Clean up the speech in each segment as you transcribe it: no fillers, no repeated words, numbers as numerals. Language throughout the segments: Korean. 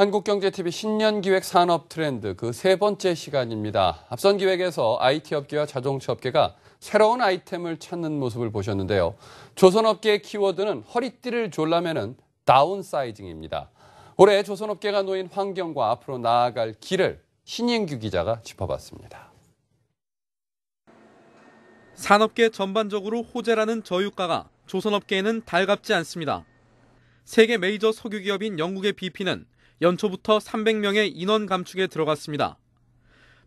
한국경제TV 신년기획 산업 트렌드 그 세 번째 시간입니다. 앞선 기획에서 IT 업계와 자동차 업계가 새로운 아이템을 찾는 모습을 보셨는데요. 조선업계의 키워드는 허리띠를 졸라매는 다운사이징입니다. 올해 조선업계가 놓인 환경과 앞으로 나아갈 길을 신인규 기자가 짚어봤습니다. 산업계 전반적으로 호재라는 저유가가 조선업계에는 달갑지 않습니다. 세계 메이저 석유기업인 영국의 BP는 연초부터 300명의 인원 감축에 들어갔습니다.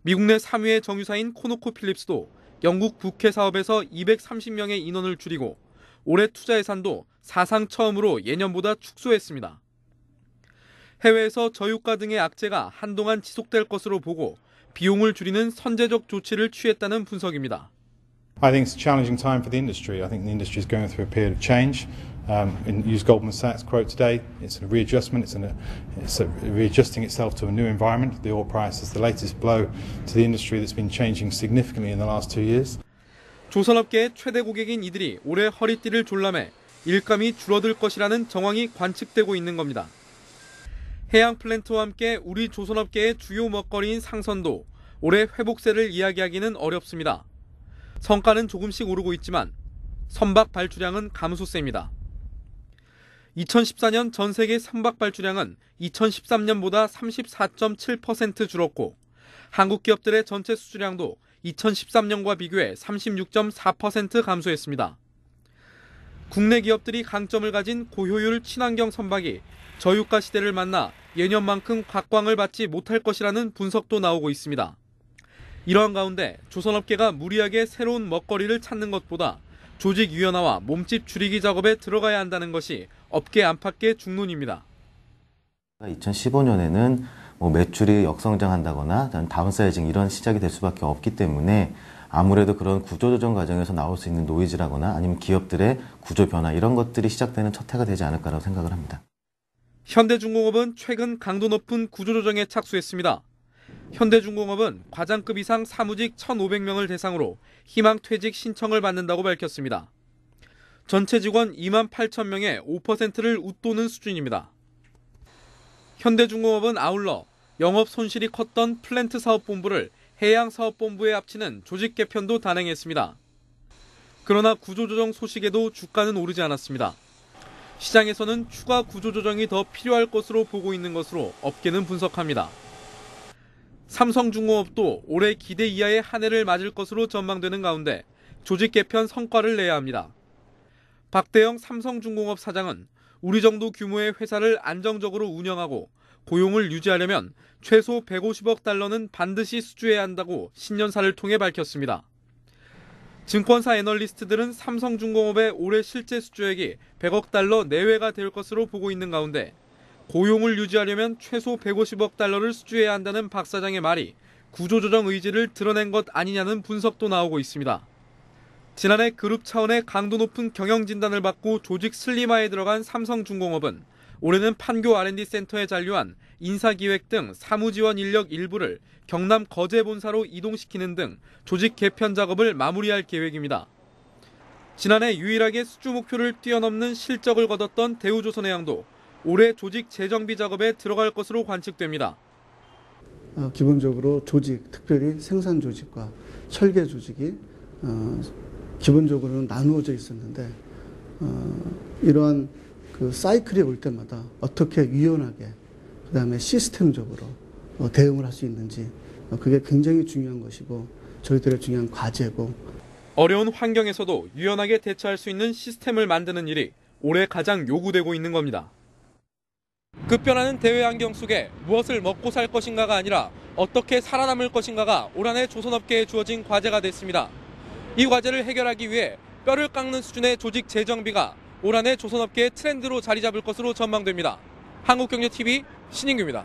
미국 내 3위의 정유사인 코노코필립스도 영국 국회 사업에서 230명의 인원을 줄이고 올해 투자 예산도 사상 처음으로 예년보다 축소했습니다. 해외에서 저유가 등의 악재가 한동안 지속될 것으로 보고 비용을 줄이는 선제적 조치를 취했다는 분석입니다. I think it's a challenging time for the industry. I think the industry is going through a period of change. Use Goldman Sachs quote today. It's a readjustment. It's readjusting itself to a new environment. The oil price is the latest blow to the industry that's been changing significantly in the last 2 years. 조선업계의 최대 고객인 이들이 올해 허리띠를 졸라매 일감이 줄어들 것이라는 정황이 관측되고 있는 겁니다. 해양 플랜트와 함께 우리 조선업계의 주요 먹거리인 상선도 올해 회복세를 이야기하기는 어렵습니다. 성과는 조금씩 오르고 있지만 선박 발주량은 감소세입니다. 2014년 전 세계 선박 발주량은 2013년보다 34.7% 줄었고 한국 기업들의 전체 수주량도 2013년과 비교해 36.4% 감소했습니다. 국내 기업들이 강점을 가진 고효율 친환경 선박이 저유가 시대를 만나 예년만큼 각광을 받지 못할 것이라는 분석도 나오고 있습니다. 이러한 가운데 조선업계가 무리하게 새로운 먹거리를 찾는 것보다 조직 유연화와 몸집 줄이기 작업에 들어가야 한다는 것이 업계 안팎의 중론입니다. 2015년에는 매출이 역성장한다거나 다운사이징 이런 시작이 될 수밖에 없기 때문에 아무래도 그런 구조조정 과정에서 나올 수 있는 노이즈라거나 아니면 기업들의 구조 변화 이런 것들이 시작되는 첫 해가 되지 않을까라고 생각을 합니다. 현대중공업은 최근 강도 높은 구조조정에 착수했습니다. 현대중공업은 과장급 이상 사무직 1,500명을 대상으로 희망퇴직 신청을 받는다고 밝혔습니다. 전체 직원 28,000명의 5%를 웃도는 수준입니다. 현대중공업은 아울러 영업 손실이 컸던 플랜트 사업본부를 해양사업본부에 합치는 조직 개편도 단행했습니다. 그러나 구조조정 소식에도 주가는 오르지 않았습니다. 시장에서는 추가 구조조정이 더 필요할 것으로 보고 있는 것으로 업계는 분석합니다. 삼성중공업도 올해 기대 이하의 한 해를 맞을 것으로 전망되는 가운데 조직 개편 성과를 내야 합니다. 박대영 삼성중공업 사장은 우리 정도 규모의 회사를 안정적으로 운영하고 고용을 유지하려면 최소 150억 달러는 반드시 수주해야 한다고 신년사를 통해 밝혔습니다. 증권사 애널리스트들은 삼성중공업의 올해 실제 수주액이 100억 달러 내외가 될 것으로 보고 있는 가운데 고용을 유지하려면 최소 150억 달러를 수주해야 한다는 박 사장의 말이 구조조정 의지를 드러낸 것 아니냐는 분석도 나오고 있습니다. 지난해 그룹 차원의 강도 높은 경영 진단을 받고 조직 슬림화에 들어간 삼성중공업은 올해는 판교 R&D 센터에 잔류한 인사기획 등 사무지원 인력 일부를 경남 거제 본사로 이동시키는 등 조직 개편 작업을 마무리할 계획입니다. 지난해 유일하게 수주 목표를 뛰어넘는 실적을 거뒀던 대우조선해양도 올해 조직 재정비 작업에 들어갈 것으로 관측됩니다. 기본적으로 조직, 특별히 생산 조직과 설계 조직이 기본적으로는 나누어져 있었는데 이러한 그 사이클이 올 때마다 어떻게 유연하게 그다음에 시스템적으로 대응을 할 수 있는지 그게 굉장히 중요한 것이고 저희들의 중요한 과제고 어려운 환경에서도 유연하게 대처할 수 있는 시스템을 만드는 일이 올해 가장 요구되고 있는 겁니다. 급변하는 대외 환경 속에 무엇을 먹고 살 것인가가 아니라 어떻게 살아남을 것인가가 올 한 해 조선업계에 주어진 과제가 됐습니다. 이 과제를 해결하기 위해 뼈를 깎는 수준의 조직 재정비가 올 한 해 조선업계의 트렌드로 자리 잡을 것으로 전망됩니다. 한국경제TV 신인규입니다.